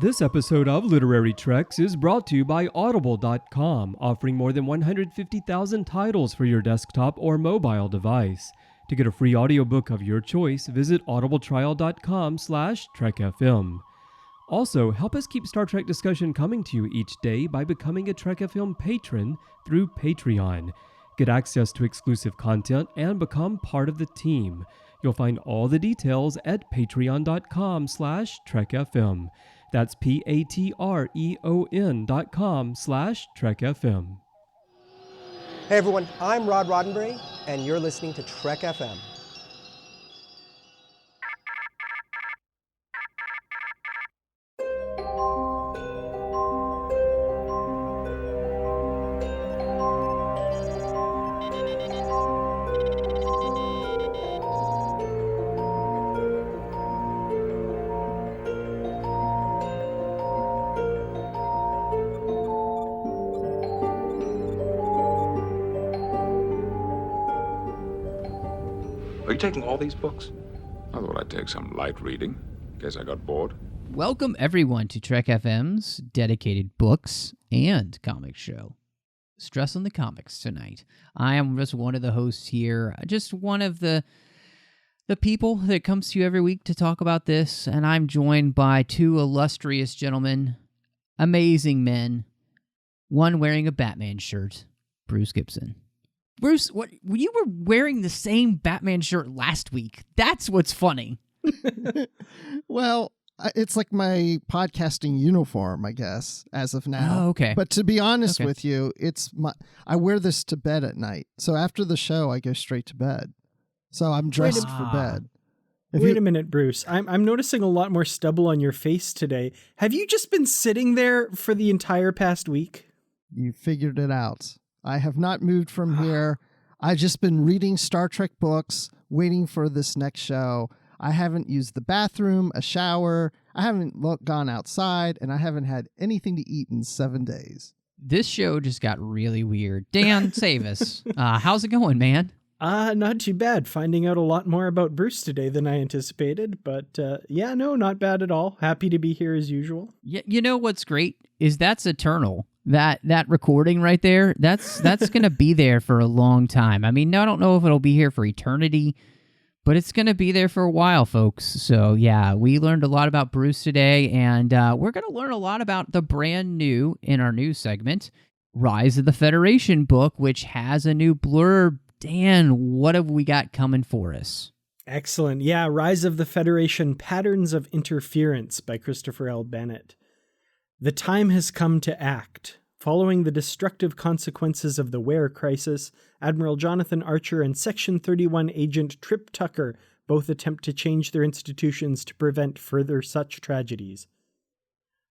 This episode of Literary Treks is brought to you by Audible.com, offering more than 150,000 titles for your desktop or mobile device. To get a free audiobook of your choice, visit audibletrial.com/TrekFM. Also, help us keep Star Trek discussion coming to you each day by becoming a Trek FM patron through Patreon. Get access to exclusive content and become part of the team. You'll find all the details at patreon.com/TrekFM. That's patreon.com/TrekFM. Hey everyone, I'm Rod Roddenberry, and you're listening to Trek FM. Are you taking all these books? I thought I'd take some light reading, in case I got bored. Welcome, everyone, to Trek FM's dedicated books and comics show. Stress on the comics tonight. I am just one of the hosts here, just one of the people that comes to you every week to talk about this, and I'm joined by two illustrious gentlemen, amazing men, one wearing a Batman shirt, Bruce Gibson. Bruce, what you were wearing the same Batman shirt last week. That's what's funny. Well, it's like my podcasting uniform, I guess, as of now. Oh, okay. But to be honest with you, I wear this to bed at night. So after the show, I go straight to bed. So I'm dressed for bed. Wait a minute, Bruce. I'm noticing a lot more stubble on your face today. Have you just been sitting there for the entire past week? You figured it out. I have not moved from here. I've just been reading Star Trek books, waiting for this next show. I haven't used the bathroom, a shower. I haven't gone outside, and I haven't had anything to eat in 7 days. This show just got really weird. Dan, save us. How's it going, man? Not too bad. Finding out a lot more about Bruce today than I anticipated. But no, not bad at all. Happy to be here as usual. Yeah, you know what's great is that's eternal. That recording right there, that's going to be there for a long time. I mean, I don't know if it'll be here for eternity, but it's going to be there for a while, folks. So, yeah, we learned a lot about Bruce today, and we're going to learn a lot about the brand new, in our news segment, Rise of the Federation book, which has a new blurb. Dan, what have we got coming for us? Excellent. Yeah, Rise of the Federation, Patterns of Interference by Christopher L. Bennett. The time has come to act. Following the destructive consequences of the Ware crisis, Admiral Jonathan Archer and Section 31 agent Trip Tucker both attempt to change their institutions to prevent further such tragedies.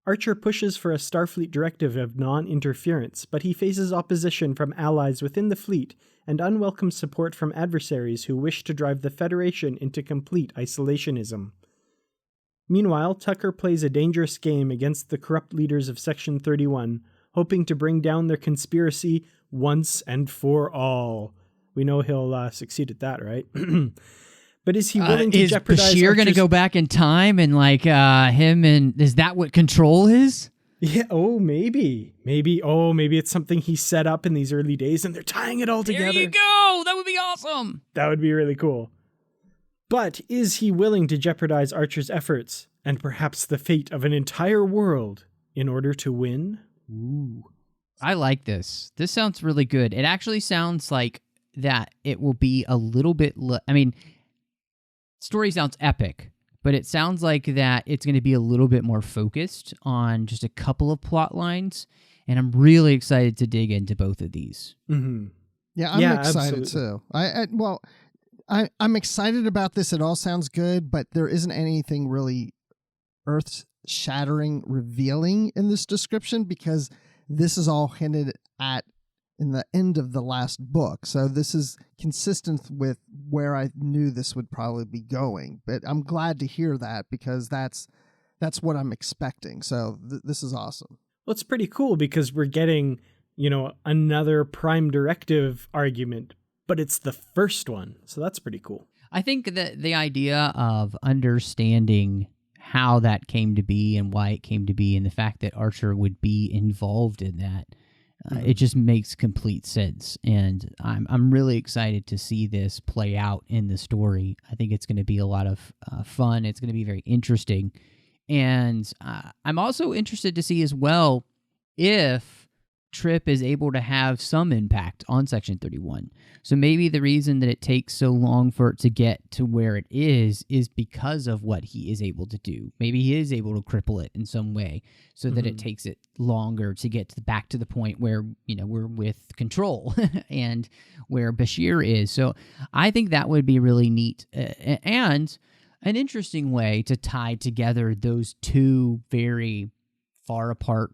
Archer pushes for a Starfleet directive of non-interference, but he faces opposition from allies within the fleet and unwelcome support from adversaries who wish to drive the Federation into complete isolationism. Meanwhile, Tucker plays a dangerous game against the corrupt leaders of Section 31, hoping to bring down their conspiracy once and for all. We know he'll succeed at that, right? But is he willing to jeopardize... Is Bashir going to go back in time and him and... Is that what Control is? Yeah, maybe it's something he set up in these early days and they're tying it all together. There you go! That would be awesome! That would be really cool. But is he willing to jeopardize Archer's efforts and perhaps the fate of an entire world in order to win? Ooh. I like this. This sounds really good. It actually sounds like that it will be a little bit... story sounds epic, but it sounds like that it's going to be a little bit more focused on just a couple of plot lines, and I'm really excited to dig into both of these. Mm-hmm. Yeah, I'm excited too. I'm excited about this. It all sounds good, but there isn't anything really earth-shattering, revealing in this description because this is all hinted at in the end of the last book. So this is consistent with where I knew this would probably be going. But I'm glad to hear that because that's what I'm expecting. So this is awesome. Well, it's pretty cool because we're getting, another Prime Directive argument, but it's the first one. So that's pretty cool. I think that the idea of understanding how that came to be and why it came to be, and the fact that Archer would be involved in that. It just makes complete sense, and I'm really excited to see this play out in the story. I think it's going to be a lot of fun. It's going to be very interesting, and I'm also interested to see as well if Trip is able to have some impact on Section 31. So maybe the reason that it takes so long for it to get to where it is because of what he is able to do. Maybe he is able to cripple it in some way so that it takes it longer to get back to the point where, we're with Control and where Bashir is. So I think that would be really neat and an interesting way to tie together those two very far apart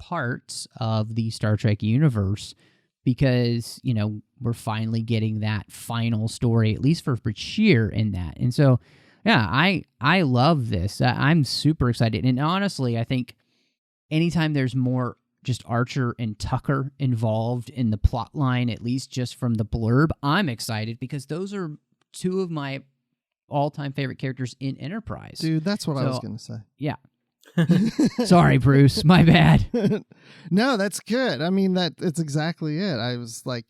parts of the Star Trek universe, because we're finally getting that final story, at least for Bashir, in that. And so I love this. I'm super excited, and honestly I think anytime there's more just Archer and Tucker involved in the plot line, at least just from the blurb, I'm excited, because those are two of my all-time favorite characters in Enterprise. Dude, that's what I was gonna say. Yeah. Sorry, Bruce. My bad. No, that's good. I mean, it's exactly it. I was like,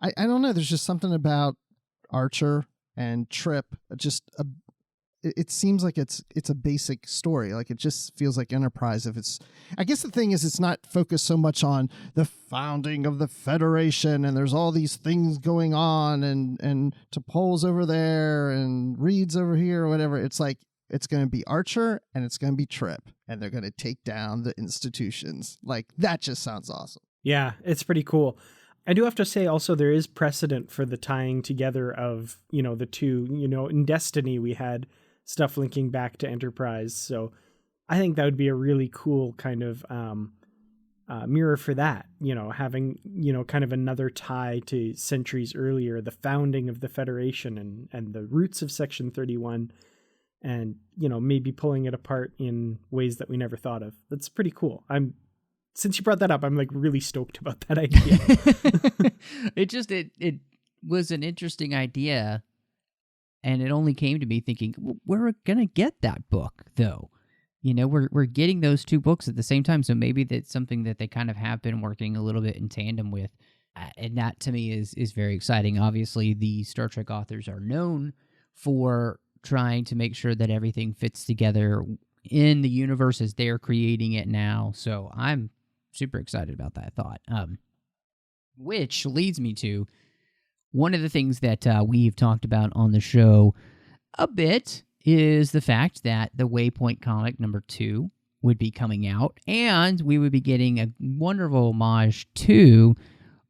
I don't know. There's just something about Archer and Trip. It seems like it's a basic story. Like, it just feels like Enterprise. I guess the thing is, it's not focused so much on the founding of the Federation and there's all these things going on and T'Pol's over there and Reed's over here or whatever. It's like, it's going to be Archer and it's going to be Trip, and they're going to take down the institutions. Like, that just sounds awesome. Yeah, it's pretty cool. I do have to say also there is precedent for the tying together of, the two, in Destiny we had stuff linking back to Enterprise. So I think that would be a really cool kind of mirror for that, having, kind of another tie to centuries earlier, the founding of the Federation and the roots of Section 31. And, maybe pulling it apart in ways that we never thought of. That's pretty cool. Since you brought that up, I'm like really stoked about that idea. It was an interesting idea, and it only came to me thinking, we're going to get that book, though. We're getting those two books at the same time, so maybe that's something that they kind of have been working a little bit in tandem with. And that, to me, is very exciting. Obviously, the Star Trek authors are known for trying to make sure that everything fits together in the universe as they're creating it now. So I'm super excited about that thought. Which leads me to one of the things that we've talked about on the show a bit is the fact that the Waypoint comic number 2 would be coming out, and we would be getting a wonderful homage to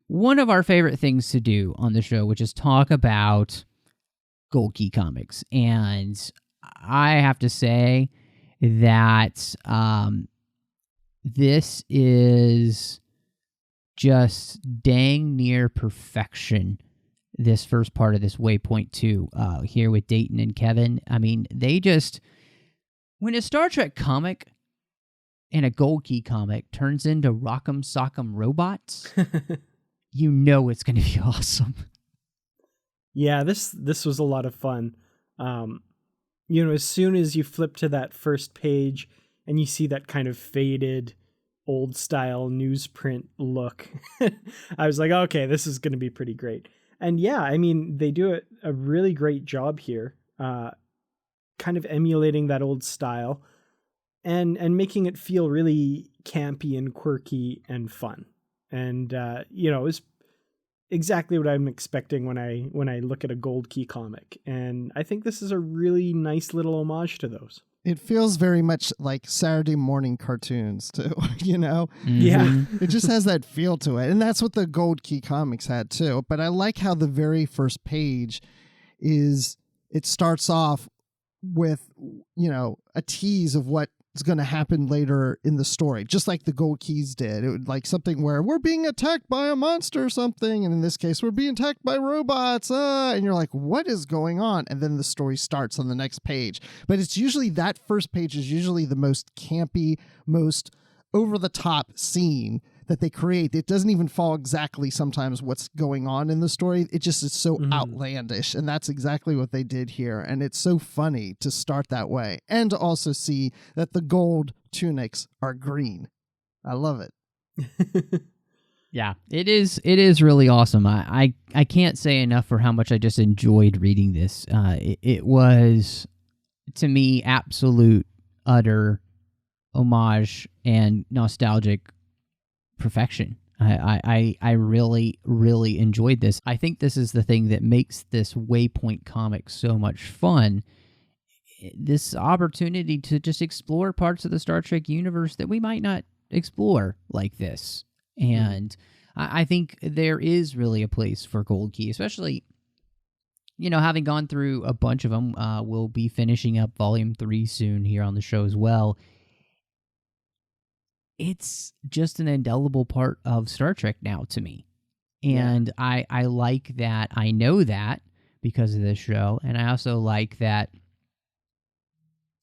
one of our favorite things to do on the show, which is talk about Gold Key comics. And I have to say that this is just dang near perfection, this first part of this Waypoint 2 here with Dayton and Kevin. I mean, when a Star Trek comic and a Gold Key comic turns into Rock'em Sock'em robots, it's going to be awesome. Yeah, this was a lot of fun. As soon as you flip to that first page and you see that kind of faded, old style newsprint look, I was like, okay, this is going to be pretty great. And yeah, I mean, they do a really great job here, kind of emulating that old style and making it feel really campy and quirky and fun. And, it was exactly what I'm expecting when I look at a Gold Key comic. And I think this is a really nice little homage to those. It feels very much like Saturday morning cartoons too, Mm-hmm. Yeah. It just has that feel to it. And that's what the Gold Key comics had too. But I like how the very first page it starts off with, a tease of what is going to happen later in the story, just like the Gold Keys did. It would like something where we're being attacked by a monster or something, and in this case we're being attacked by robots, and you're like, what is going on? And then the story starts on the next page. But it's usually that first page is usually the most campy, most over the top scene that they create. It doesn't even follow exactly sometimes what's going on in the story. It just is so outlandish, and that's exactly what they did here. And it's so funny to start that way and to also see that the gold tunics are green. I love it. Yeah, it is really awesome. I can't say enough for how much I just enjoyed reading this. It was, to me, absolute, utter homage and nostalgic perfection. I really, really enjoyed this. I think this is the thing that makes this Waypoint comic so much fun. This opportunity to just explore parts of the Star Trek universe that we might not explore like this. And I think there is really a place for Gold Key, especially, having gone through a bunch of them. We'll be finishing up Volume 3 soon here on the show as well. It's just an indelible part of Star Trek now to me. And I like that. I know that because of this show. And I also like that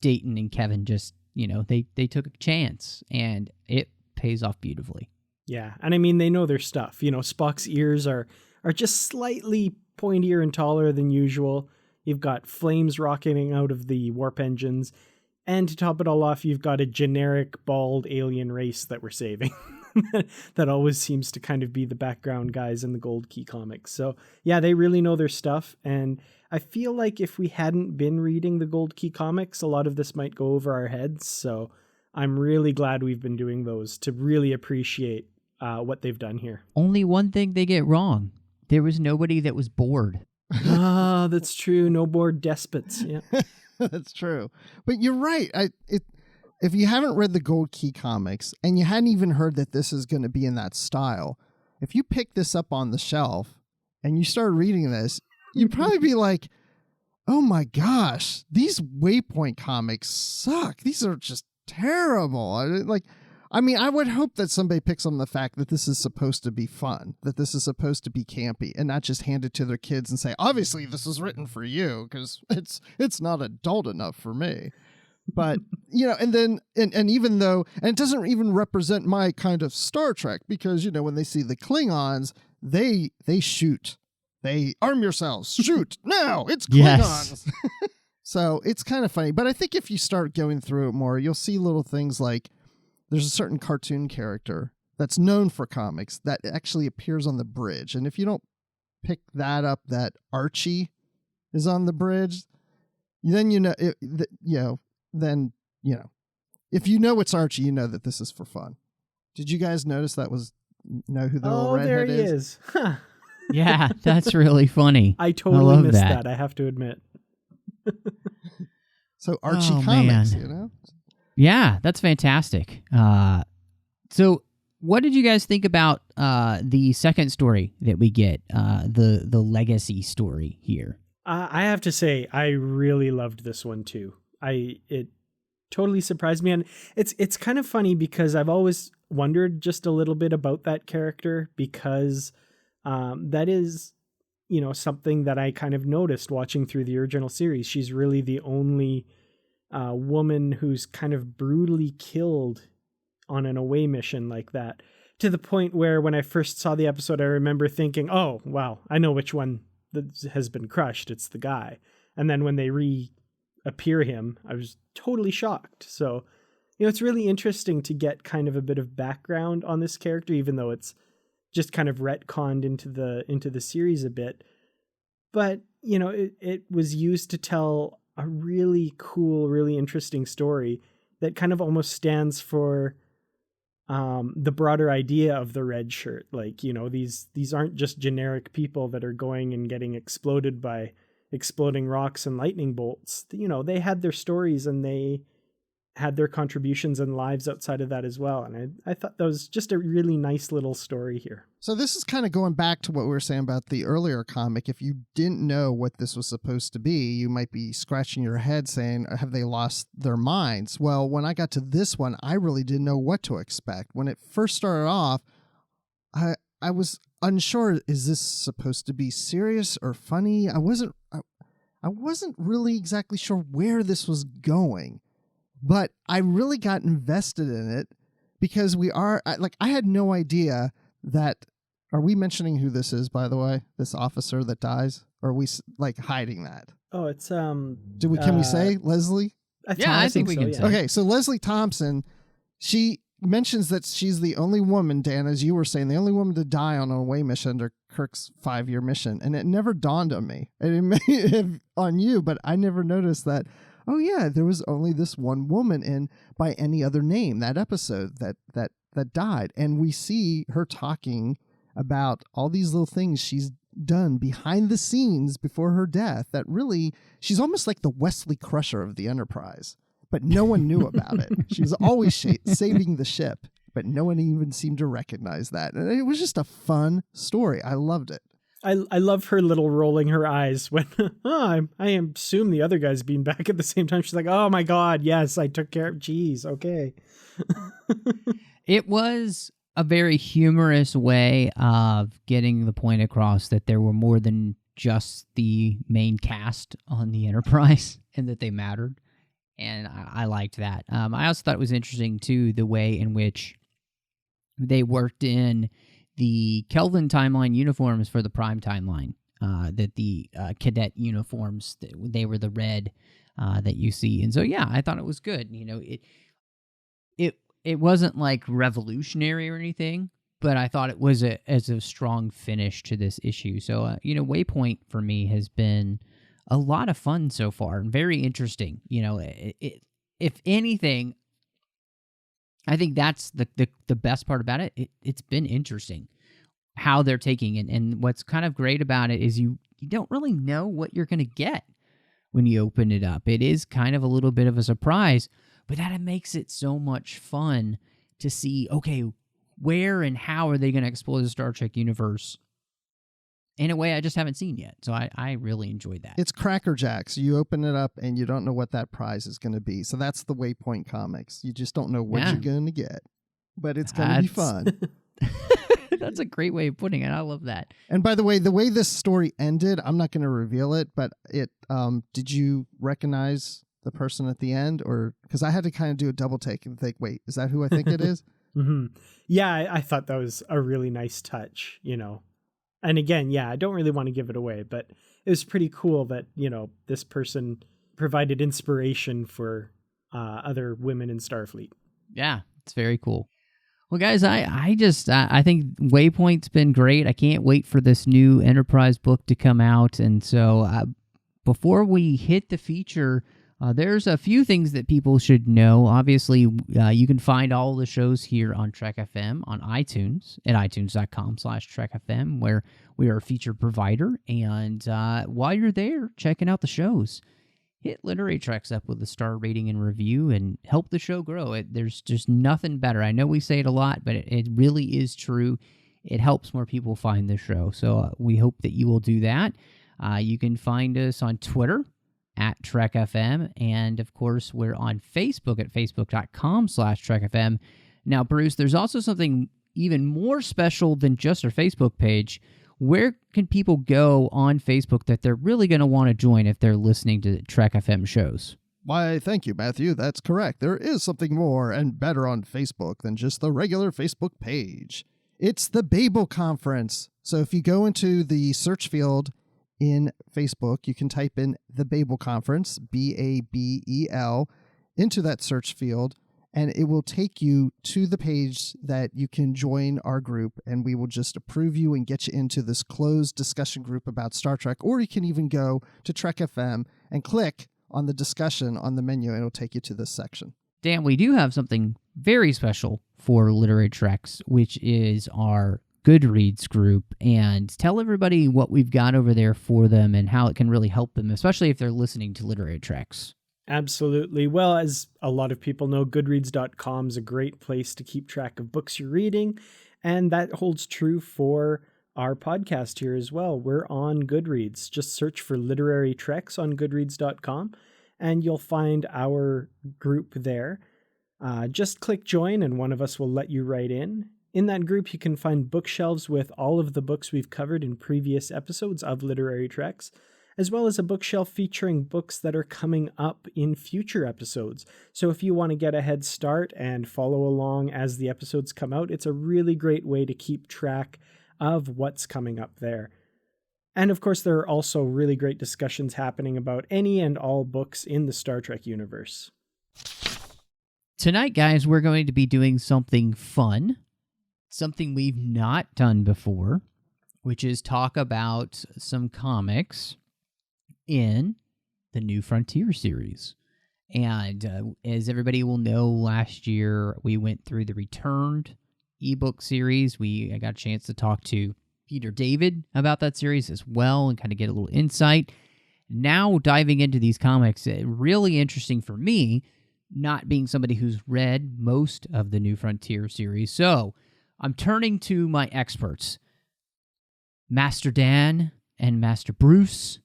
Dayton and Kevin just, they took a chance, and it pays off beautifully. Yeah, and I mean, they know their stuff. Spock's ears are just slightly pointier and taller than usual. You've got flames rocketing out of the warp engines. And to top it all off, you've got a generic bald alien race that we're saving. That always seems to kind of be the background guys in the Gold Key comics. So yeah, they really know their stuff. And I feel like if we hadn't been reading the Gold Key comics, a lot of this might go over our heads. So I'm really glad we've been doing those to really appreciate what they've done here. Only one thing they get wrong. There was nobody that was bored. Ah, that's true. No bored despots. Yeah. That's true. But you're right. If you haven't read the Gold Key comics and you hadn't even heard that this is going to be in that style, if you pick this up on the shelf and you start reading this, you'd probably be like, oh my gosh, these Waypoint comics suck. These are just terrible. I would hope that somebody picks on the fact that this is supposed to be fun, that this is supposed to be campy, and not just hand it to their kids and say, obviously this is written for you because it's not adult enough for me. But, and even though, and it doesn't even represent my kind of Star Trek because, when they see the Klingons, they shoot. They arm yourselves, shoot, now, it's Klingons. Yes. So it's kind of funny. But I think if you start going through it more, you'll see little things like, there's a certain cartoon character that's known for comics that actually appears on the bridge. And if you don't pick that up, that Archie is on the bridge, then if you know it's Archie, you know that this is for fun. Did you guys notice that who the little redhead there he is. Huh. Yeah, that's really funny. I totally missed that, I have to admit. So Archie comics, Yeah, that's fantastic. So what did you guys think about the second story that we get, the legacy story here? I have to say, I really loved this one too. It totally surprised me, and it's kind of funny because I've always wondered just a little bit about that character because that is, something that I kind of noticed watching through the original series. She's really the only woman who's kind of brutally killed on an away mission like that, to the point where when I first saw the episode, I remember thinking, oh, wow, I know which one that has been crushed. It's the guy. And then when they reappear him, I was totally shocked. So, it's really interesting to get kind of a bit of background on this character, even though it's just kind of retconned into the series a bit. But, it was used to tell a really cool, really interesting story that kind of almost stands for the broader idea of the red shirt. Like, these aren't just generic people that are going and getting exploded by exploding rocks and lightning bolts. They had their stories and they had their contributions and lives outside of that as well. And I thought that was just a really nice little story here. So this is kind of going back to what we were saying about the earlier comic. If you didn't know what this was supposed to be, you might be scratching your head saying, have they lost their minds? Well, when I got to this one, I really didn't know what to expect. When it first started off, I was unsure, is this supposed to be serious or funny? I wasn't really exactly sure where this was going. But I really got invested in it because I had no idea that. Are we mentioning who this is, by the way? This officer that dies? Or are we hiding that? Oh, it's Can we say Leslie? I think we can say. Okay, so Leslie Thompson, she mentions that she's the only woman, Dan, as you were saying, the only woman to die on an away mission under Kirk's 5-year mission, and it never dawned on me. And it may have on you, but I never noticed that. Oh yeah, there was only this one woman in by any other name that episode that died, and we see her talking about all these little things she's done behind the scenes before her death that really, she's almost like the Wesley Crusher of the Enterprise, but no one knew about it. She was always saving the ship, but no one even seemed to recognize that. And it was just a fun story. I loved it. I love her little rolling her eyes when I assume the other guy's being back at the same time. She's like, oh my God, yes, I took care of, geez, okay. It was a very humorous way of getting the point across that there were more than just the main cast on the Enterprise and that they mattered. And I liked that. I also thought it was interesting, too, the way in which they worked in the Kelvin Timeline uniforms for the Prime Timeline, that the cadet uniforms, they were the red that you see. And so, yeah, I thought it was good. You know, it wasn't like revolutionary or anything, but I thought it was as a strong finish to this issue. So, Waypoint for me has been a lot of fun so far and very interesting. If anything, I think that's the best part about it. It's been interesting how they're taking it. And what's kind of great about it is you don't really know what you're going to get when you open it up. It is kind of a little bit of a surprise, but that makes it so much fun to see, okay, where and how are they going to explore the Star Trek universe in a way I just haven't seen yet. So I really enjoyed that. It's Cracker Jacks. You open it up and you don't know what that prize is going to be. So that's the Waypoint comics. You just don't know what you're going to get, but it's going to be fun. That's a great way of putting it. I love that. And by the way this story ended, I'm not going to reveal it, but did you recognize the person at the end? Or because I had to kind of do a double take and think, wait, is that who I think it is? Mm-hmm. Yeah, I thought that was a really nice touch, And again, yeah, I don't really want to give it away, but it was pretty cool that, this person provided inspiration for other women in Starfleet. Yeah, it's very cool. Well, guys, I think Waypoint's been great. I can't wait for this new Enterprise book to come out. And so before we hit the feature, there's a few things that people should know. Obviously, you can find all the shows here on Trek FM on iTunes at itunes.com/Trek FM, where we are a feature provider. And while you're there checking out the shows, hit Literary Treks up with a star rating and review and help the show grow. There's just nothing better. I know we say it a lot, but it really is true. It helps more people find the show. So we hope that you will do that. You can find us on Twitter at Trek FM. And of course, we're on Facebook at facebook.com/Trek FM. Now, Bruce, there's also something even more special than just our Facebook page. Where can people go on Facebook that they're really going to want to join if they're listening to Trek FM shows? Why, thank you, Matthew. That's correct. There is something more and better on Facebook than just the regular Facebook page. It's the Babel Conference. So if you go into the search field in Facebook, you can type in the Babel Conference, Babel, into that search field, and it will take you to the page that you can join our group, and we will just approve you and get you into this closed discussion group about Star Trek. Or you can even go to Trek FM and click on the discussion on the menu, and it'll take you to this section. Dan, we do have something very special for Literary Treks, which is our Goodreads group, and tell everybody what we've got over there for them and how it can really help them, especially if they're listening to Literary Treks. Absolutely. Well, as a lot of people know, Goodreads.com is a great place to keep track of books you're reading, and that holds true for our podcast here as well. We're on Goodreads. Just search for Literary Treks on Goodreads.com, and you'll find our group there. Just click join, and one of us will let you right in. In that group, you can find bookshelves with all of the books we've covered in previous episodes of Literary Treks, as well as a bookshelf featuring books that are coming up in future episodes. So if you want to get a head start and follow along as the episodes come out, it's a really great way to keep track of what's coming up there. And of course, there are also really great discussions happening about any and all books in the Star Trek universe. Tonight, guys, we're going to be doing something fun, something we've not done before, which is talk about some comics in the New Frontier series. And as everybody will know, last year we went through the Returned ebook series. I got a chance to talk to Peter David about that series as well and kind of get a little insight. Now diving into these comics, really interesting for me, not being somebody who's read most of the New Frontier series. So I'm turning to my experts, Master Dan and Master Bruce.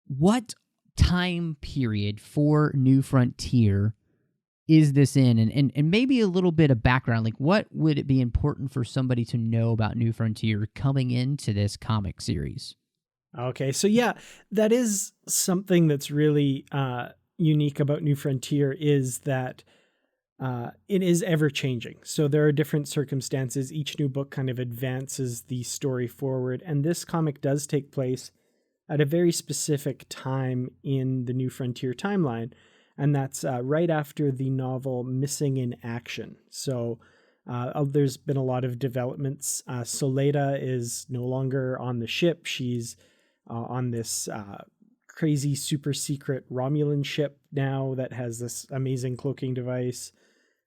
What time period for New Frontier is this in? And maybe a little bit of background, like what would it be important for somebody to know about New Frontier coming into this comic series? Okay, so yeah, that is something that's really unique about New Frontier, is that it is ever changing. So there are different circumstances. Each new book kind of advances the story forward. And this comic does take place at a very specific time in the New Frontier timeline. And that's right after the novel Missing in Action. So there's been a lot of developments. Soleda is no longer on the ship. She's on this crazy super secret Romulan ship now that has this amazing cloaking device.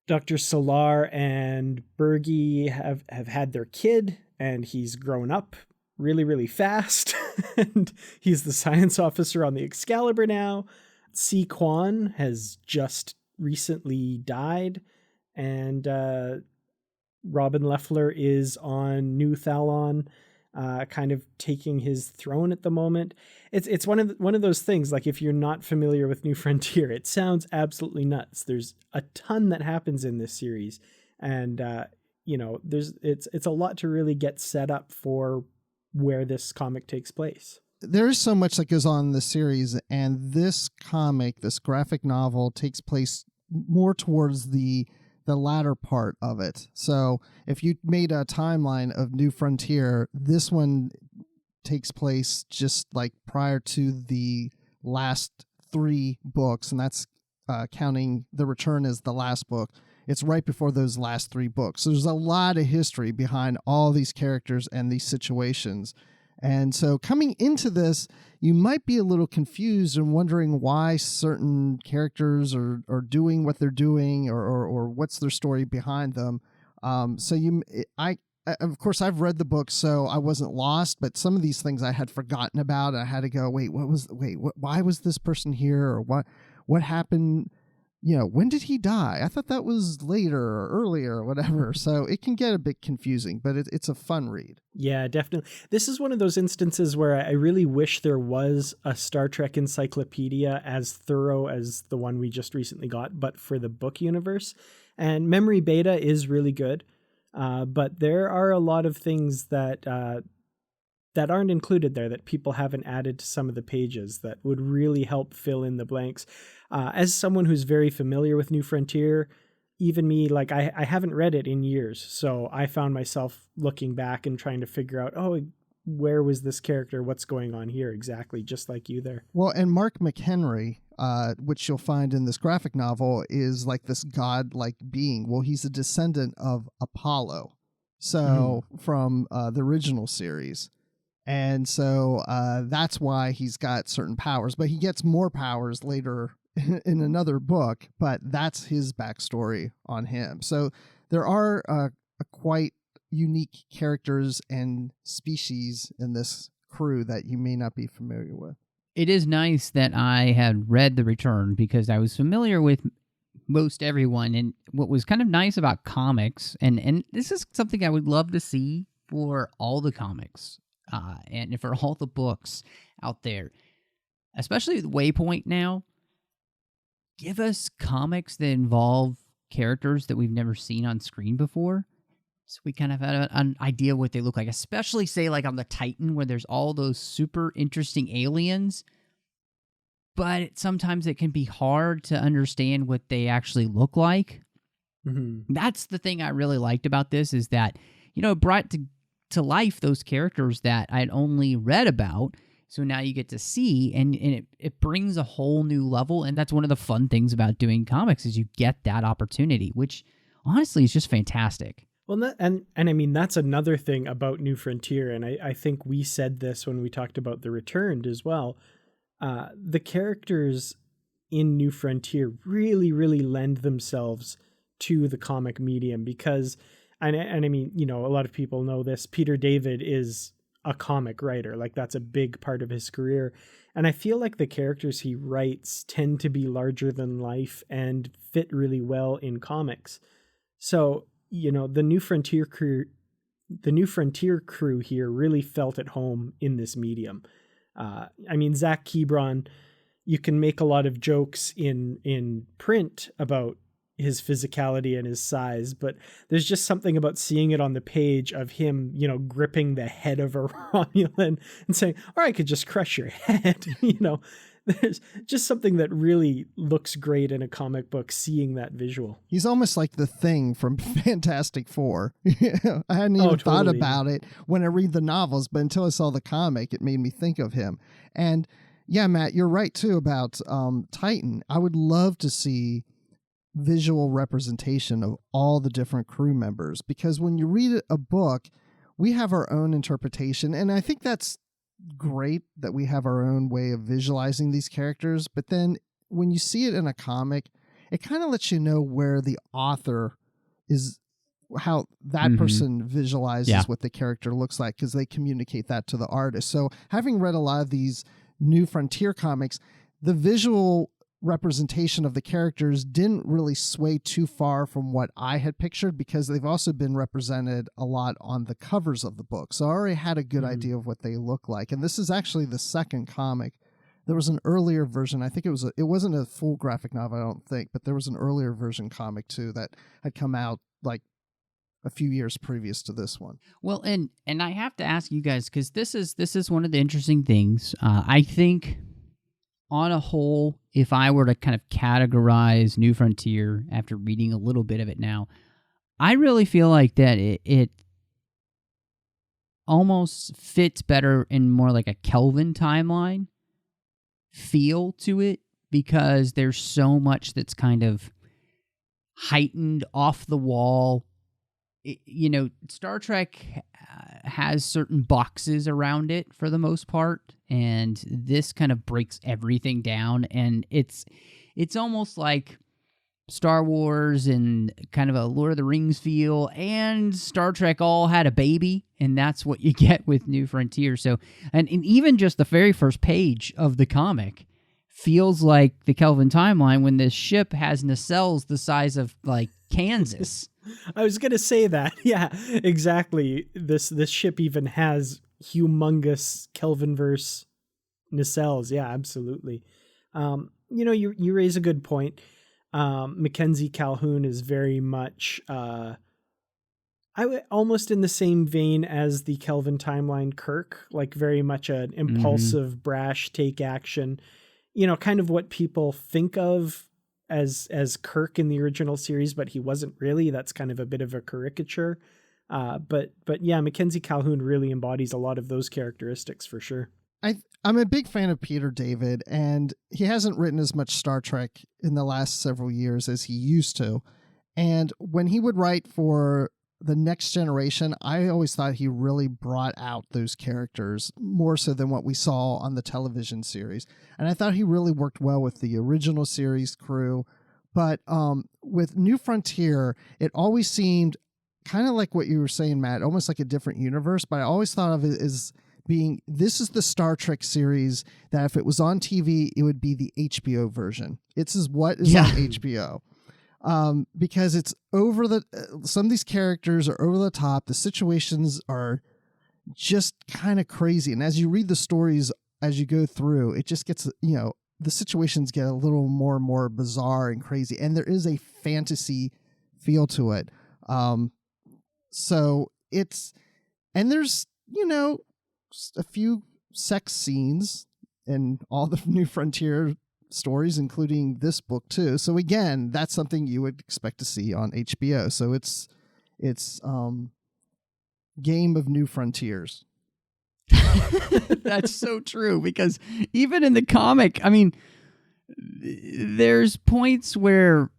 Dr. Solar and Bergie have had their kid, and he's grown up really, really fast. And he's the science officer on the Excalibur now. C. Quan has just recently died, and Robin Leffler is on New Thalon, kind of taking his throne at the moment. It's one of those things, like if you're not familiar with New Frontier, it sounds absolutely nuts. There's a ton that happens in this series, and it's a lot to really get set up for where this comic takes place. There is so much that goes on in the series, and this comic, this graphic novel, takes place more towards the latter part of it. So if you made a timeline of New Frontier, this one takes place just like prior to the last 3 books, and that's counting The Return as the last book. It's right before those last 3 books. So there's a lot of history behind all these characters and these situations. And so coming into this, you might be a little confused and wondering why certain characters are doing what they're doing, or what's their story behind them. Of course, I've read the book, so I wasn't lost, but some of these things I had forgotten about. I had to go, why was this person here? Or what happened? When did he die? I thought that was later or earlier or whatever. So it can get a bit confusing, but it's a fun read. Yeah, definitely. This is one of those instances where I really wish there was a Star Trek encyclopedia as thorough as the one we just recently got, but for the book universe. And Memory Beta is really good, but there are a lot of things that aren't included there, that people haven't added to some of the pages, that would really help fill in the blanks. As someone who's very familiar with New Frontier, even me, like I haven't read it in years. So I found myself looking back and trying to figure out, where was this character? What's going on here exactly? Just like you there. Well, and Mark McHenry, which you'll find in this graphic novel, is like this god-like being. Well, he's a descendant of Apollo. So from the original series. And so that's why he's got certain powers, but he gets more powers later in another book, but that's his backstory on him. So there are quite unique characters and species in this crew that you may not be familiar with. It is nice that I had read The Return, because I was familiar with most everyone. And what was kind of nice about comics, and this is something I would love to see for all the comics, and for all the books out there, especially with Waypoint now, give us comics that involve characters that we've never seen on screen before. So we kind of had an idea what they look like, especially say like on the Titan where there's all those super interesting aliens. But sometimes it can be hard to understand what they actually look like. Mm-hmm. That's the thing I really liked about this is that, it brought to life those characters that I'd only read about. So now you get to see, and it brings a whole new level. And that's one of the fun things about doing comics is you get that opportunity, which honestly is just fantastic. Well, and I mean, that's another thing about New Frontier. And I think we said this when we talked about The Returned as well. The characters in New Frontier really, really lend themselves to the comic medium because, and I mean, a lot of people know this, Peter David is a comic writer. Like that's a big part of his career. And I feel like the characters he writes tend to be larger than life and fit really well in comics. So, the New Frontier crew here really felt at home in this medium. I mean, Zach Kebron, you can make a lot of jokes in print about his physicality and his size, but there's just something about seeing it on the page of him, gripping the head of a Romulan and saying, or I could just crush your head. There's just something that really looks great in a comic book, seeing that visual. He's almost like the Thing from Fantastic Four. I hadn't even thought about it when I read the novels, but until I saw the comic, it made me think of him. And yeah, Matt, you're right too about Titan. I would love to see visual representation of all the different crew members, because when you read a book, we have our own interpretation, and I think that's great that we have our own way of visualizing these characters. But then when you see it in a comic, it kind of lets you know where the author is, how that person visualizes what the character looks like, because they communicate that to the artist. So having read a lot of these New Frontier comics, the visual representation of the characters didn't really sway too far from what I had pictured, because they've also been represented a lot on the covers of the book. So I already had a good idea of what they look like. And this is actually the second comic. There was an earlier version. I think it wasn't a full graphic novel, I don't think, but there was an earlier version comic too that had come out like a few years previous to this one. Well, and I have to ask you guys, because this is one of the interesting things. I think on a whole, if I were to kind of categorize New Frontier after reading a little bit of it now, I really feel like that it almost fits better in more like a Kelvin timeline feel to it, because there's so much that's kind of heightened, off the wall. Star Trek has certain boxes around it for the most part, and this kind of breaks everything down, and it's almost like Star Wars and kind of a Lord of the Rings feel, and Star Trek all had a baby, and that's what you get with New Frontier. So, and even just the very first page of the comic feels like the Kelvin timeline when this ship has nacelles the size of like Kansas. I was going to say that. Yeah, exactly. This ship even has humongous Kelvinverse nacelles. Yeah, absolutely. You raise a good point. Mackenzie Calhoun is very much almost in the same vein as the Kelvin timeline Kirk, like very much an impulsive, brash, take action. Kind of what people think of as Kirk in the original series, but he wasn't really. That's kind of a bit of a caricature. But yeah, Mackenzie Calhoun really embodies a lot of those characteristics for sure. I'm a big fan of Peter David, and he hasn't written as much Star Trek in the last several years as he used to. And when he would write for The Next Generation, I always thought he really brought out those characters more so than what we saw on the television series. And I thought he really worked well with the original series crew. But with New Frontier, it always seemed kind of like what you were saying, Matt, almost like a different universe. But I always thought of it as being, this is the Star Trek series that if it was on TV, it would be the HBO version. It's what is on HBO. Because it's some of these characters are over the top. The situations are just kind of crazy. And as you read the stories, as you go through, it just gets, the situations get a little more and more bizarre and crazy. And there is a fantasy feel to it. So and there's, a few sex scenes in all the New Frontier stories, including this book too. So again, that's something you would expect to see on HBO. So it's Game of New Frontiers. That's so true, because even in the comic, I mean, there's points where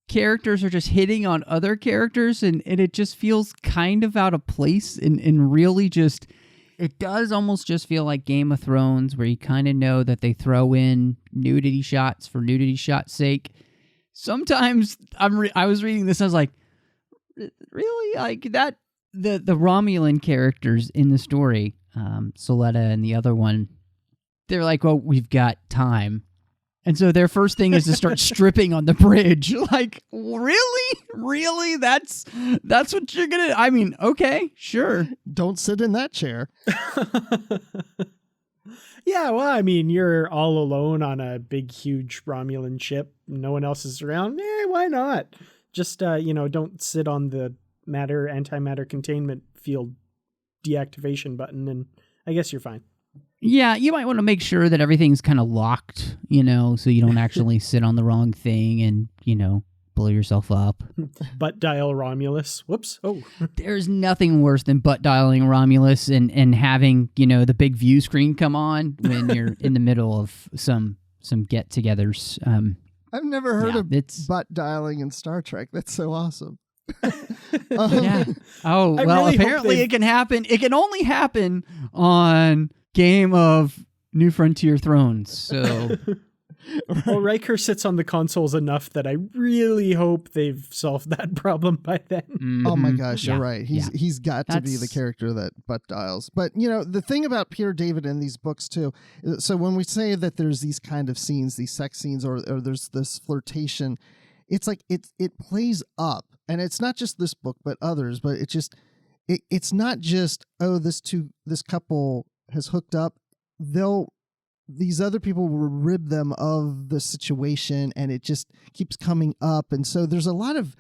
characters are just hitting on other characters, and it just feels kind of out of place, and really just, it does almost just feel like Game of Thrones, where you kind of know that they throw in nudity shots for nudity shots' sake. Sometimes I was reading this, I was like, really? Like that, the Romulan characters in the story, Soletta and the other one, they're like, well, we've got time. And so their first thing is to start stripping on the bridge. Like, really? That's what you're gonna, I mean, okay, sure. Don't sit in that chair. Yeah, well, I mean, you're all alone on a big, huge Romulan ship. No one else is around. Why not? Just, don't sit on the antimatter containment field deactivation button, and I guess you're fine. Yeah, you might want to make sure that everything's kind of locked, so you don't actually sit on the wrong thing and, blow yourself up. Butt dial Romulus. Whoops. Oh. There's nothing worse than butt dialing Romulus and having, the big view screen come on when you're in the middle of some get-togethers. I've never heard of butt dialing in Star Trek. That's so awesome. Yeah. Oh, well, really apparently it can happen. It can only happen on Game of New Frontier Thrones. So, well, Riker sits on the consoles enough that I really hope they've solved that problem by then. Mm-hmm. Oh my gosh, you're right. He's got to be the character that butt dials. But the thing about Peter David in these books too. So when we say that there's these kind of scenes, these sex scenes, or there's this flirtation, it's like it plays up, and it's not just this book but others. But it's not just this couple has hooked up. These other people will rib them of the situation, and it just keeps coming up. And so there's a lot of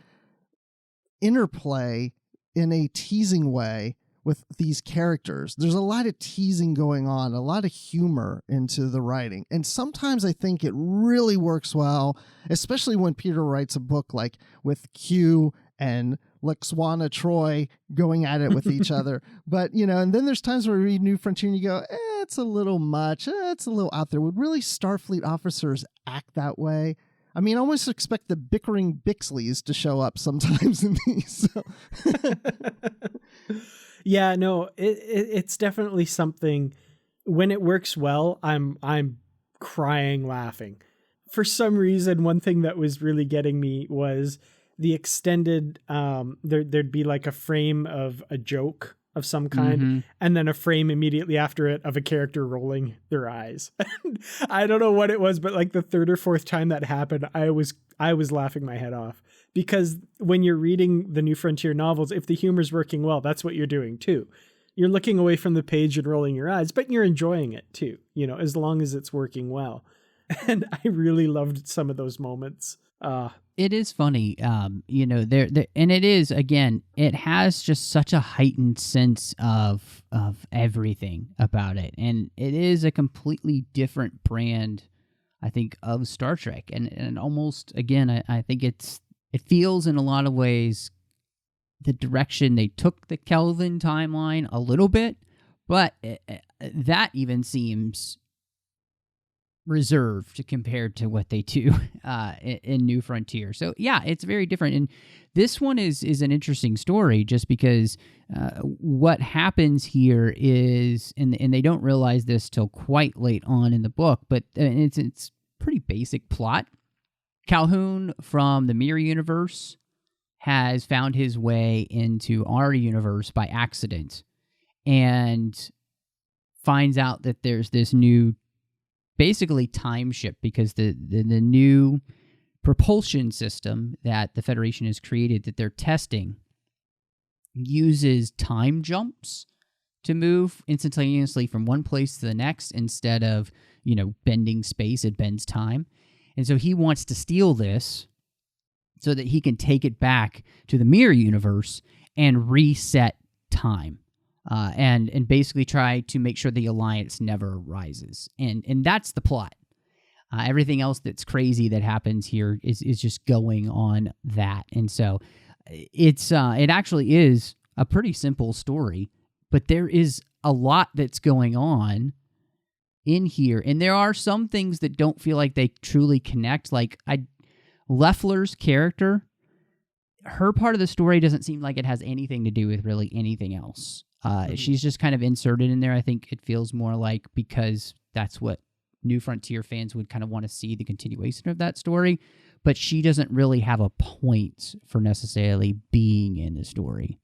interplay in a teasing way with these characters. There's a lot of teasing going on, a lot of humor into the writing. And sometimes I think it really works well, especially when Peter writes a book like with Q and Lexwana Troy going at it with each other. But, and then there's times where we read New Frontier and you go, it's a little much. It's a little out there. Would really Starfleet officers act that way? I mean, I almost expect the bickering Bixleys to show up sometimes in these. So. Yeah, no, it's definitely something. When it works well, I'm crying laughing. For some reason, one thing that was really getting me was the extended, there'd be like a frame of a joke of some kind, and then a frame immediately after it of a character rolling their eyes. I don't know what it was, but like the third or fourth time that happened, I was laughing my head off, because when you're reading the New Frontier novels, if the humor's working well, that's what you're doing too. You're looking away from the page and rolling your eyes, but you're enjoying it too, as long as it's working well. And I really loved some of those moments. It is funny, and it is, again, it has just such a heightened sense of everything about it, and it is a completely different brand, I think, of Star Trek, and almost, again, I think it feels in a lot of ways the direction they took the Kelvin timeline a little bit, but that even seems reserved compared to what they do in New Frontier. So yeah, it's very different. And this one is an interesting story just because what happens here is, and they don't realize this till quite late on in the book, but it's pretty basic plot. Calhoun from the Mirror universe has found his way into our universe by accident and finds out that there's this new basically time ship, because the new propulsion system that the Federation has created that they're testing uses time jumps to move instantaneously from one place to the next instead of, bending space, it bends time. And so he wants to steal this so that he can take it back to the mirror universe and reset time, and basically try to make sure the Alliance never rises. And that's the plot. Everything else that's crazy that happens here is just going on that. And so it actually is a pretty simple story, but there is a lot that's going on in here. And there are some things that don't feel like they truly connect. Like Leffler's character, her part of the story doesn't seem like it has anything to do with really anything else. She's just kind of inserted in there. I think it feels more like because that's what New Frontier fans would kind of want to see, the continuation of that story, but she doesn't really have a point for necessarily being in the story.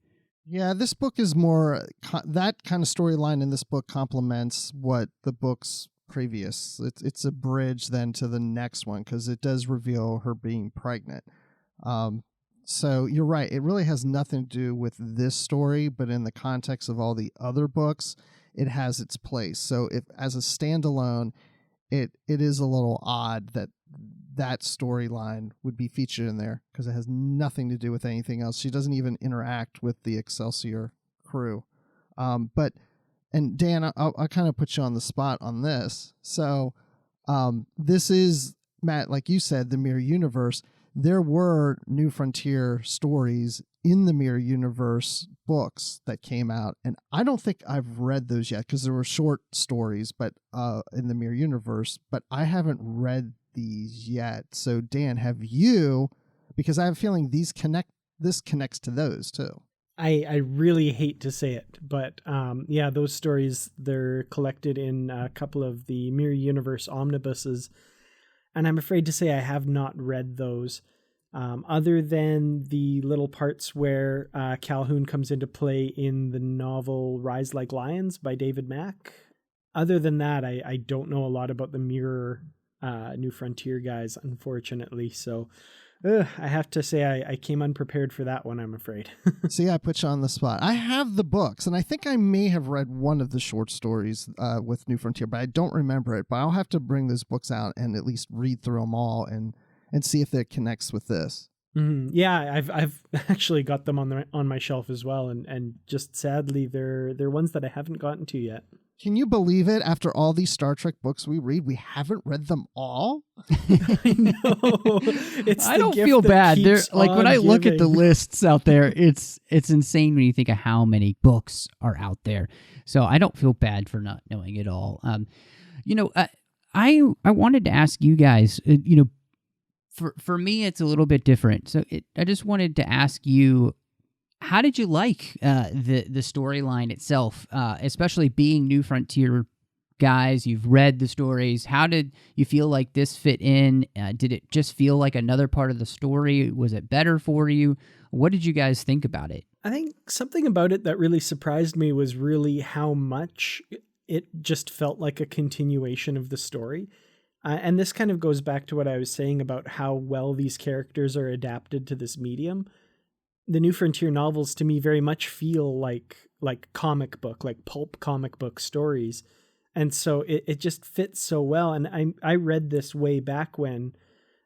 Yeah, this book is more, that kind of storyline in this book complements what the book's previous. It's a bridge then to the next one, because it does reveal her being pregnant. So you're right, it really has nothing to do with this story, but in the context of all the other books, it has its place. So if as a standalone, it is a little odd that storyline would be featured in there, because it has nothing to do with anything else. She doesn't even interact with the Excelsior crew. And Dan, I'll kind of put you on the spot on this. So this is, Matt, like you said, the Mirror Universe. There were New Frontier stories in the Mirror Universe books that came out, and I don't think I've read those yet, because there were short stories but in the Mirror Universe, but I haven't read these yet. So Dan, have you? Because I have a feeling this connects to those too. I really hate to say it, but yeah, those stories, they're collected in a couple of the Mirror Universe omnibuses, and I'm afraid to say I have not read those, other than the little parts where Calhoun comes into play in the novel Rise Like Lions by David Mack. Other than that, I don't know a lot about the Mirror New Frontier guys, unfortunately, so I have to say I came unprepared for that one, I'm afraid. See, I put you on the spot. I have the books, and I think I may have read one of the short stories with New Frontier, but I don't remember it. But I'll have to bring those books out and at least read through them all and see if it connects with this. Mm-hmm. Yeah, I've actually got them on my shelf as well, and just sadly they're ones that I haven't gotten to yet. Can you believe it? After all these Star Trek books we read, we haven't read them all? I know. I don't feel bad. Like when I look at the lists out there, it's insane when you think of how many books are out there. So I don't feel bad for not knowing it all. I wanted to ask you guys, for me, it's a little bit different. So I just wanted to ask you, how did you like the storyline itself, especially being New Frontier guys? You've read the stories. How did you feel like this fit in? Did it just feel like another part of the story? Was it better for you? What did you guys think about it? I think something about it that really surprised me was really how much it just felt like a continuation of the story. And this kind of goes back to what I was saying about how well these characters are adapted to this medium. The New Frontier novels to me very much feel like comic book, like pulp comic book stories. And so it just fits so well. And I read this way back when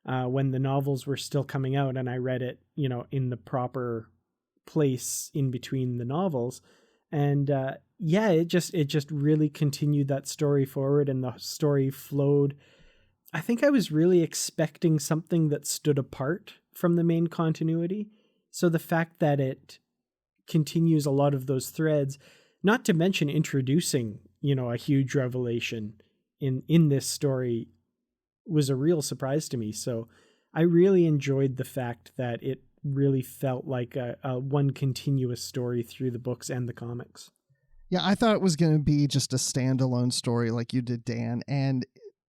the novels were still coming out, and I read it, in the proper place in between the novels. And it just really continued that story forward, and the story flowed. I think I was really expecting something that stood apart from the main continuity. So the fact that it continues a lot of those threads, not to mention introducing, a huge revelation in this story, was a real surprise to me. So I really enjoyed the fact that it really felt like a one continuous story through the books and the comics. Yeah, I thought it was going to be just a standalone story like you did, Dan, and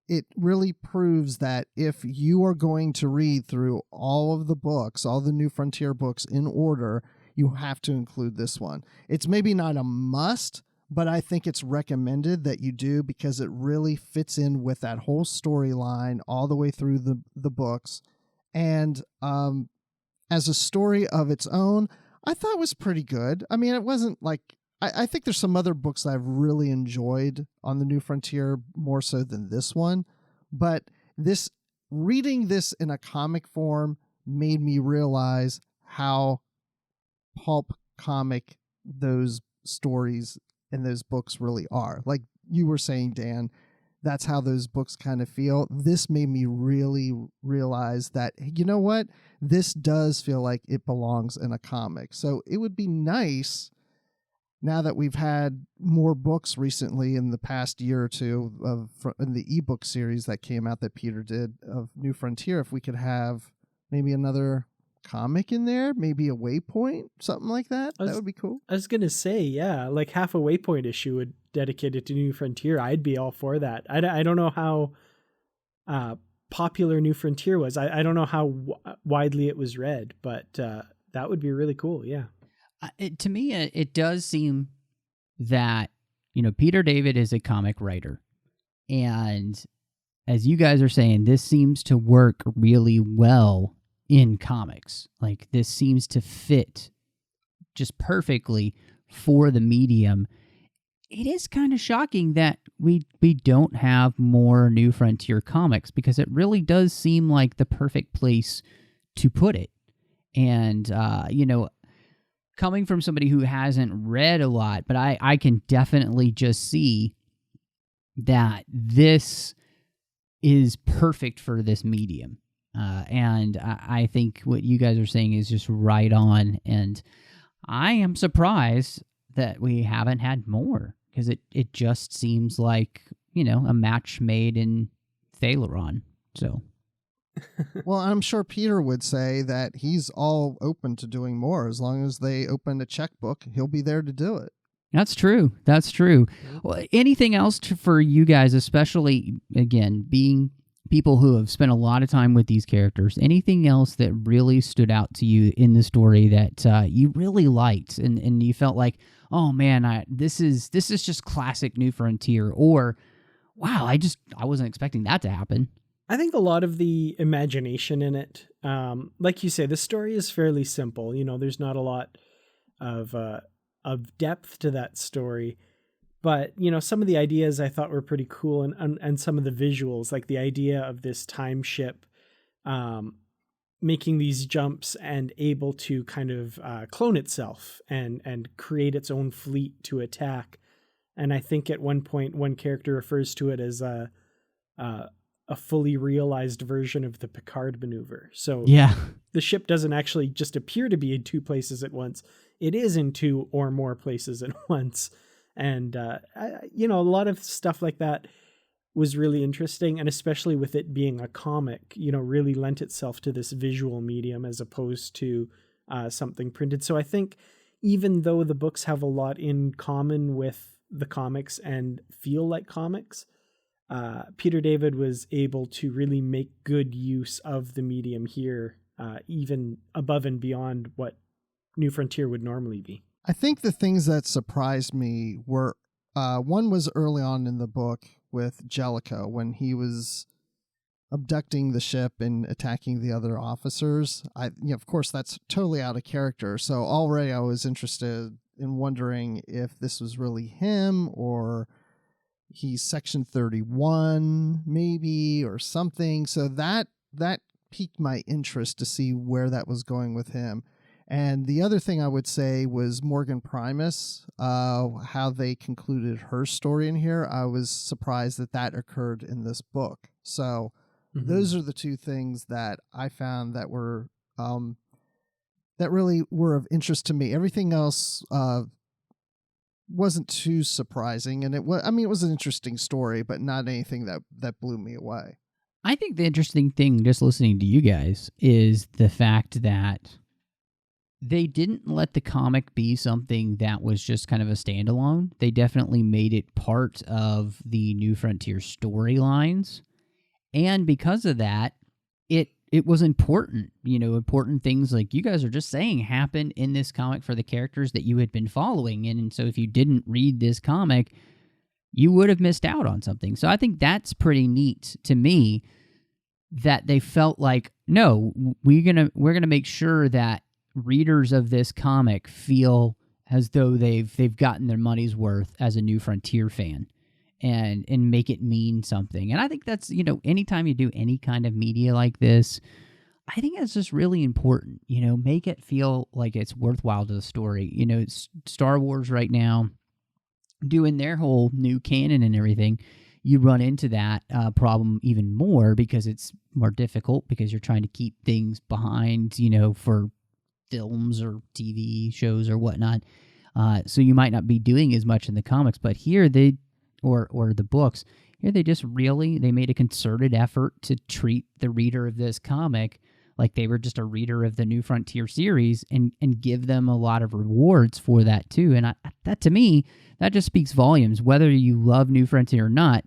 it really proves that if you are going to read through all of the books, all the New Frontier books in order, you have to include this one. It's maybe not a must, but I think it's recommended that you do, because it really fits in with that whole storyline all the way through the books. And as a story of its own, I thought it was pretty good. I mean, it wasn't like, I think there's some other books that I've really enjoyed on the New Frontier more so than this one, but reading this in a comic form made me realize how pulp comic those stories and those books really are. Like you were saying, Dan, that's how those books kind of feel. This made me really realize that, you know what? This does feel like it belongs in a comic. So it would be nice, now that we've had more books recently in the past year or two in the ebook series that came out that Peter did of New Frontier, if we could have maybe another comic in there, maybe a Waypoint, something like that. That would be cool. I was gonna say, yeah, like half a Waypoint issue would dedicated to New Frontier. I'd be all for that. I don't know how popular New Frontier was. I don't know how widely it was read, but that would be really cool. Yeah. To me, it does seem that, Peter David is a comic writer. And as you guys are saying, this seems to work really well in comics. Like, this seems to fit just perfectly for the medium. It is kind of shocking that we don't have more New Frontier comics, because it really does seem like the perfect place to put it. And, coming from somebody who hasn't read a lot, but I can definitely just see that this is perfect for this medium. And I think what you guys are saying is just right on. And I am surprised that we haven't had more, because it just seems like, a match made in Thalaron. So. Well, I'm sure Peter would say that he's all open to doing more. As long as they open a checkbook, he'll be there to do it. That's true. That's true. Well, anything else for you guys, especially, again, being people who have spent a lot of time with these characters, anything else that really stood out to you in the story that you really liked and you felt like, oh man, this is just classic New Frontier, or wow, I wasn't expecting that to happen. I think a lot of the imagination in it, like you say, the story is fairly simple. There's not a lot of depth to that story, but some of the ideas I thought were pretty cool, and some of the visuals, like the idea of this time ship making these jumps and able to kind of clone itself and create its own fleet to attack. And I think at one point, one character refers to it as a fully realized version of the Picard maneuver. So yeah, the ship doesn't actually just appear to be in two places at once. It is in two or more places at once. And, a lot of stuff like that was really interesting. And especially with it being a comic, really lent itself to this visual medium as opposed to something printed. So I think even though the books have a lot in common with the comics and feel like comics, Peter David was able to really make good use of the medium here, even above and beyond what New Frontier would normally be. I think the things that surprised me were, one was early on in the book with Jellico, when he was abducting the ship and attacking the other officers. Of course, that's totally out of character. So already I was interested in wondering if this was really him, or he's Section 31 maybe, or something. So that piqued my interest to see where that was going with him. And the other thing I would say was Morgan Primus, how they concluded her story in here. I was surprised that occurred in this book. So those are the two things that I found that were that really were of interest to me. Everything else wasn't too surprising, and it was an interesting story, but not anything that blew me away. I think the interesting thing, just listening to you guys, is the fact that they didn't let the comic be something that was just kind of a standalone. They definitely made it part of the New Frontier storylines, and because of that, it was important. Important things like you guys are just saying happened in this comic for the characters that you had been following. And so if you didn't read this comic, you would have missed out on something. So I think that's pretty neat to me, that they felt like, no, we're gonna make sure that readers of this comic feel as though they've gotten their money's worth as a New Frontier fan, and make it mean something. And I think that's, anytime you do any kind of media like this, I think that's just really important. Make it feel like it's worthwhile to the story. It's Star Wars right now doing their whole new canon and everything. You run into that problem even more because it's more difficult because you're trying to keep things behind, for films or TV shows or whatnot. So you might not be doing as much in the comics, but here or the books, here they made a concerted effort to treat the reader of this comic like they were just a reader of the New Frontier series and give them a lot of rewards for that too. And that to me, that just speaks volumes. Whether you love New Frontier or not,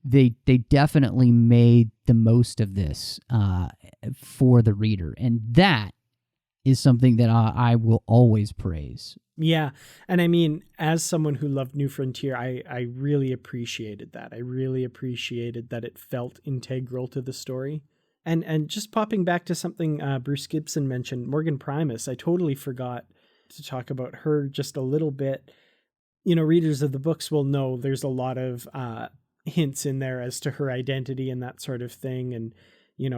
they definitely made the most of this for the reader. And that is something that I will always praise. Yeah. And I mean, as someone who loved New Frontier, I really appreciated that. I really appreciated that it felt integral to the story. And just popping back to something Bruce Gibson mentioned, Morgan Primus, I totally forgot to talk about her just a little bit. Readers of the books will know there's a lot of hints in there as to her identity and that sort of thing. And,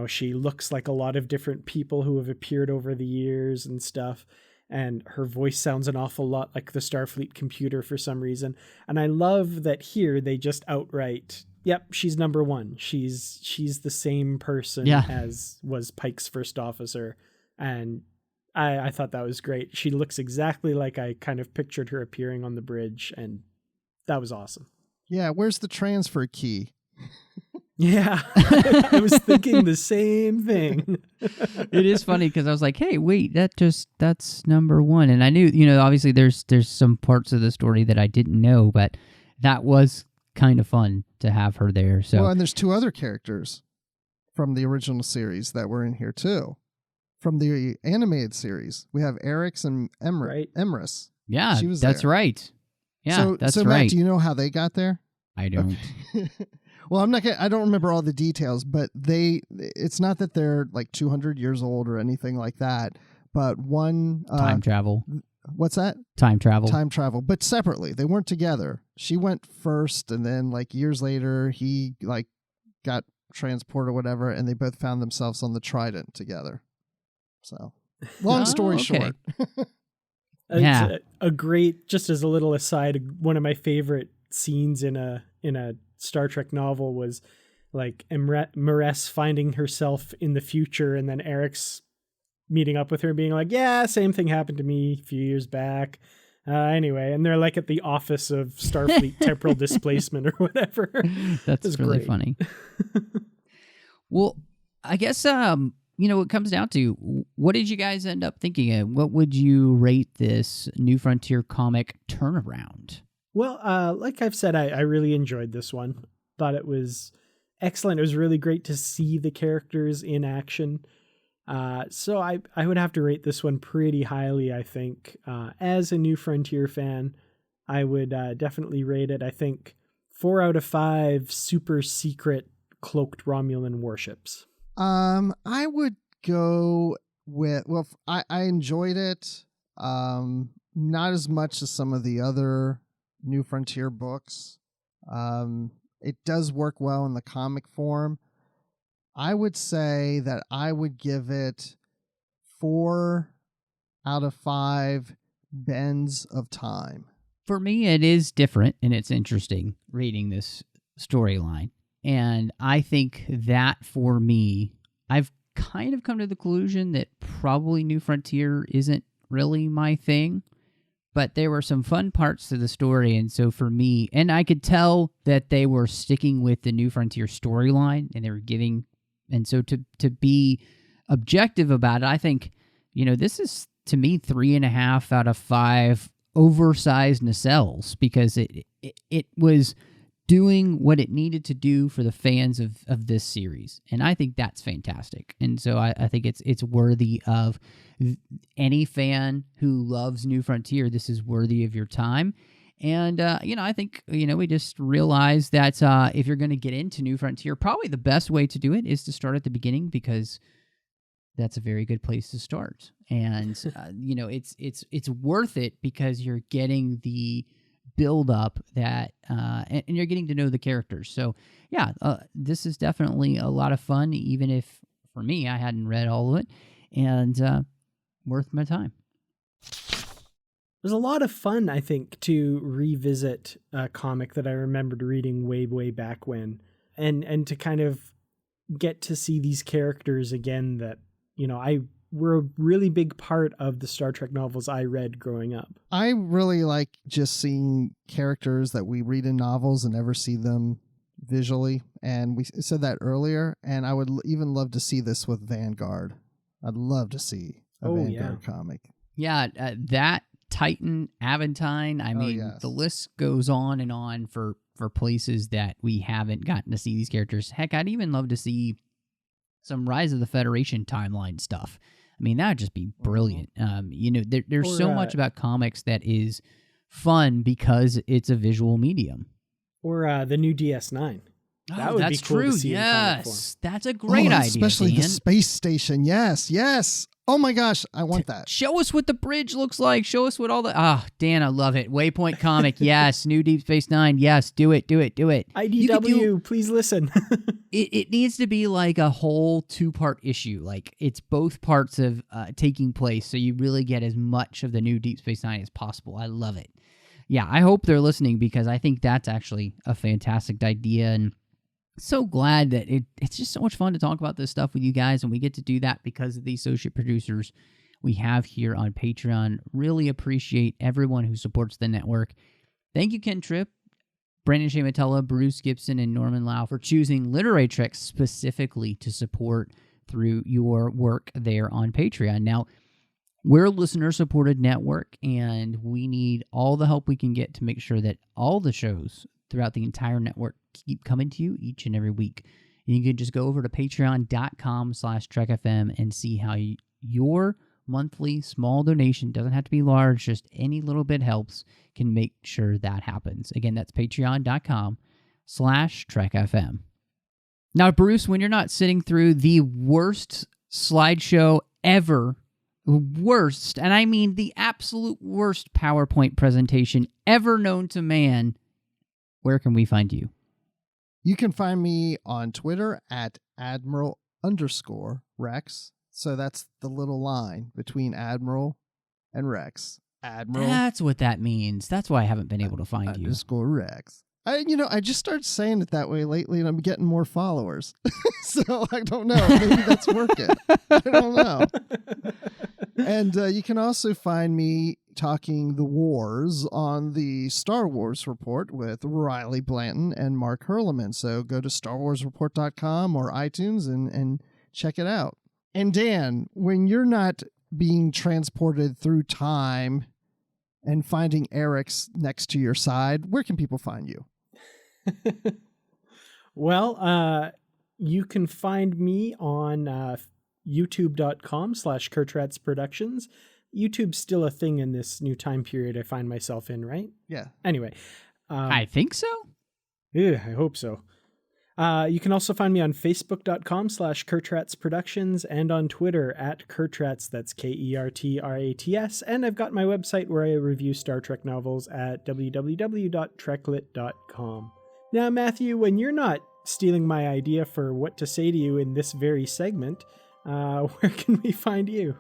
she looks like a lot of different people who have appeared over the years and stuff. And her voice sounds an awful lot like the Starfleet computer for some reason. And I love that here they just outright, yep, she's number one. She's the same person as was Pike's first officer. And I thought that was great. She looks exactly like I kind of pictured her appearing on the bridge, and that was awesome. Yeah, where's the transfer key? Yeah, I was thinking the same thing. It is funny because I was like, hey, wait, that's number one. And I knew, obviously there's some parts of the story that I didn't know, but that was kind of fun to have her there. So, well, and there's two other characters from the original series that were in here too. From the animated series, we have Erix and Emrys. Yeah, she was that's there. Right. Yeah, that's so right. Matt, do you know how they got there? I don't. Okay. Well, I don't remember all the details, but it's not that they're like 200 years old or anything like that, but one... time travel. What's that? Time travel. Time travel, but separately. They weren't together. She went first, and then like years later, he like got transported or whatever, and they both found themselves on the Trident together. So, long story short. Yeah. It's a great, just as a little aside, one of my favorite scenes in a Star Trek novel was like Maress finding herself in the future, and then Eric's meeting up with her being like, yeah, same thing happened to me a few years back. Anyway, and they're like at the office of Starfleet temporal displacement or whatever. That's really funny. Well, I guess, it comes down to, what did you guys end up thinking of? What would you rate this New Frontier comic turnaround? Well, like I've said, I really enjoyed this one. Thought it was excellent. It was really great to see the characters in action. So I would have to rate this one pretty highly, I think. As a New Frontier fan, I would definitely rate it, I think, 4 out of 5 super secret cloaked Romulan warships. I would go with, I enjoyed it. Not as much as some of the other New Frontier books. It does work well in the comic form. I would say that I would give it 4 out of 5 bends of time. For me, it is different, and it's interesting reading this storyline. And I think that for me, I've kind of come to the conclusion that probably New Frontier isn't really my thing. But there were some fun parts to the story, and so for me, and I could tell that they were sticking with the New Frontier storyline, and they were giving, and so to be objective about it, I think, this is, to me, 3.5 out of 5 oversized nacelles, because it was doing what it needed to do for the fans of this series, and I think that's fantastic. And so I think it's worthy of any fan who loves New Frontier. This is worthy of your time. And I think we just realized that if you're going to get into New Frontier, probably the best way to do it is to start at the beginning, because that's a very good place to start. And it's worth it because you're getting the build up that and you're getting to know the characters. So yeah, this is definitely a lot of fun, even if for me, I hadn't read all of it, and worth my time. It was a lot of fun, I think, to revisit a comic that I remembered reading way, way back when, and to kind of get to see these characters again that, were a really big part of the Star Trek novels I read growing up. I really like just seeing characters that we read in novels and never see them visually. And we said that earlier, and I would even love to see this with Vanguard. I'd love to see a Vanguard comic. Yeah, that Titan, Aventine, the list goes on and on for places that we haven't gotten to see these characters. Heck, I'd even love to see some Rise of the Federation timeline stuff. I mean, that would just be brilliant. There's so much about comics that is fun because it's a visual medium. Or the new DS9. That would be cool true. To see in comic form. That's a great idea, especially Dan. the space station. Yes. Oh my gosh, I want that. Show us what the bridge looks like. Show us what all the... Dan, I love it. Waypoint comic, yes. New Deep Space Nine, yes. Do it. IDW, please listen. It needs to be like a whole 2-part issue. Like, it's both parts of taking place, so you really get as much of the new Deep Space Nine as possible. I love it. Yeah, I hope they're listening because I think that's actually a fantastic idea, and so glad that it's just so much fun to talk about this stuff with you guys, and we get to do that because of the associate producers we have here on Patreon. Really appreciate everyone who supports the network. Thank you, Ken Tripp, Brandon Shamatella, Bruce Gibson, and Norman Lau for choosing Literary Trek specifically to support through your work there on Patreon. Now, we're a listener-supported network, and we need all the help we can get to make sure that all the shows throughout the entire network keep coming to you each and every week. You can just go over to patreon.com/TrekFM and see how your monthly small donation, doesn't have to be large, just any little bit helps, can make sure that happens. Again, that's patreon.com/TrekFM. Now, Bruce, when you're not sitting through the worst slideshow ever, worst, and I mean the absolute worst PowerPoint presentation ever known to man, where can we find you? You can find me on Twitter at Admiral_Rex. So that's the little line between Admiral and Rex. Admiral. That's what that means. That's why I haven't been able to find you. _Rex. I just started saying it that way lately, and I'm getting more followers. So I don't know. Maybe that's working. I don't know. And you can also find me talking the wars on the Star Wars Report with Riley Blanton and Mark Hurleman. So go to StarWarsReport.com or iTunes and check it out. And Dan, when you're not being transported through time and finding Eric's next to your side, where can people find you? Well, you can find me on youtube.com/Kurtratz Productions. YouTube's still a thing in this new time period I find myself in, right? Yeah. Anyway. I think so. Yeah, I hope so. You can also find me on facebook.com/Kurtratz Productions and on Twitter @Kurtratz, that's KERTRATS. And I've got my website where I review Star Trek novels at www.treklit.com. Now, Matthew, when you're not stealing my idea for what to say to you in this very segment, where can we find you?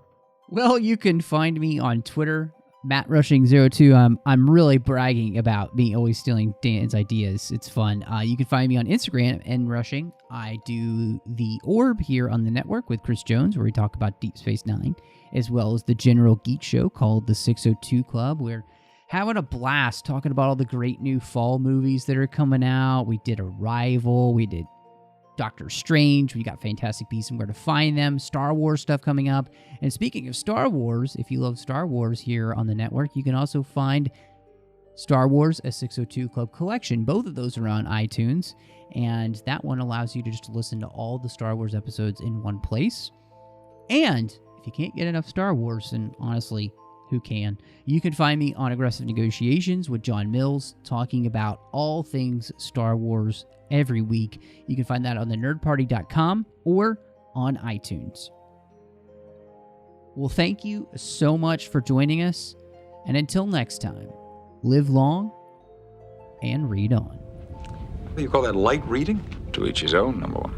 Well, you can find me on Twitter, MattRushing02. I'm really bragging about me always stealing Dan's ideas. It's fun. You can find me on Instagram and Rushing. I do the Orb here on the network with Chris Jones, where we talk about Deep Space Nine, as well as the General Geek Show called the 602 Club. We're having a blast talking about all the great new fall movies that are coming out. We did Arrival. We did Doctor Strange. We got Fantastic Beasts and Where to Find Them. Star Wars stuff coming up. And speaking of Star Wars, if you love Star Wars here on the network, you can also find Star Wars, a 602 Club collection. Both of those are on iTunes, and that one allows you to just listen to all the Star Wars episodes in one place. And if you can't get enough Star Wars, and honestly, who can? You can find me on Aggressive Negotiations with John Mills, talking about all things Star Wars every week. You can find that on thenerdparty.com or on iTunes. Well, thank you so much for joining us, and until next time, live long and read on. What do you call that, light reading? To each his own, number one.